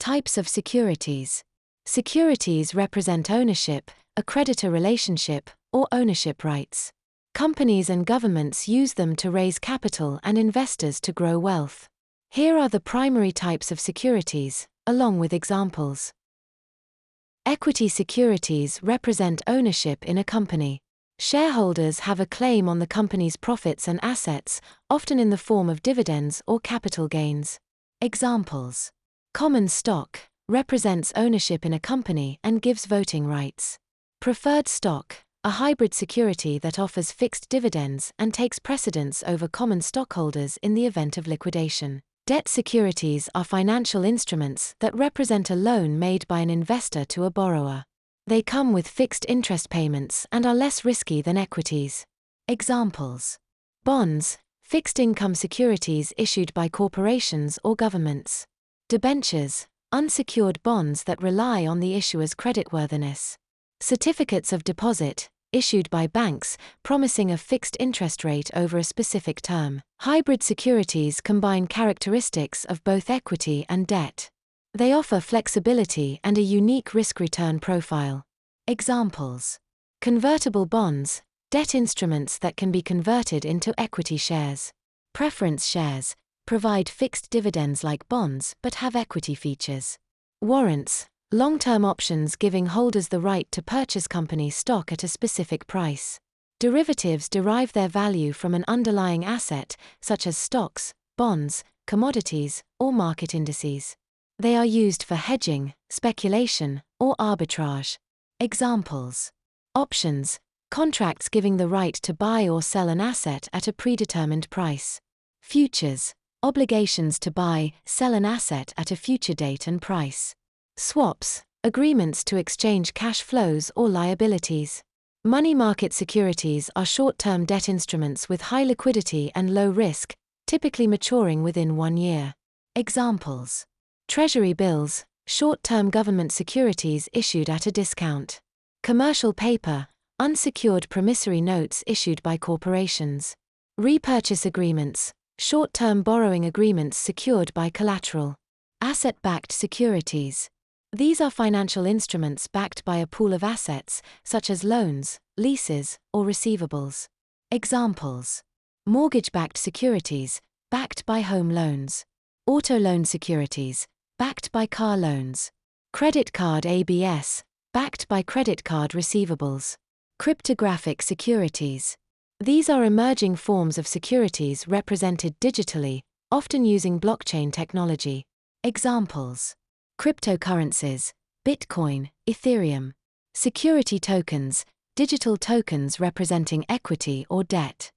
Types of securities. Securities represent ownership, a creditor relationship, or ownership rights. Companies and governments use them to raise capital and investors to grow wealth. Here are the primary types of securities, along with examples. Equity securities represent ownership in a company. Shareholders have a claim on the company's profits and assets, often in the form of dividends or capital gains. Examples. Common stock represents ownership in a company and gives voting rights. Preferred stock, a hybrid security that offers fixed dividends and takes precedence over common stockholders in the event of liquidation. Debt securities are financial instruments that represent a loan made by an investor to a borrower. They come with fixed interest payments and are less risky than equities. Examples. Bonds, fixed income securities issued by corporations or governments. Debentures, unsecured bonds that rely on the issuer's creditworthiness. Certificates of deposit, issued by banks, promising a fixed interest rate over a specific term. Hybrid securities combine characteristics of both equity and debt. They offer flexibility and a unique risk-return profile. Examples. Convertible bonds, debt instruments that can be converted into equity shares. Preference shares, provide fixed dividends like bonds but have equity features. Warrants, long-term options giving holders the right to purchase company stock at a specific price. Derivatives derive their value from an underlying asset, such as stocks, bonds, commodities, or market indices. They are used for hedging, speculation, or arbitrage. Examples. Options, contracts giving the right to buy or sell an asset at a predetermined price. Futures, obligations to buy, sell an asset at a future date and price. Swaps, agreements to exchange cash flows or liabilities. Money market securities are short-term debt instruments with high liquidity and low risk, typically maturing within 1 year. Examples. Treasury bills, short-term government securities issued at a discount. Commercial paper, unsecured promissory notes issued by corporations. Repurchase agreements, short-term borrowing agreements secured by collateral. Asset-backed securities. These are financial instruments backed by a pool of assets, such as loans, leases, or receivables. Examples. Mortgage-backed securities, backed by home loans. Auto loan securities, backed by car loans. Credit card ABS, backed by credit card receivables. Cryptographic securities. These are emerging forms of securities represented digitally, often using blockchain technology. Examples. Cryptocurrencies, Bitcoin, Ethereum. Security tokens, digital tokens representing equity or debt.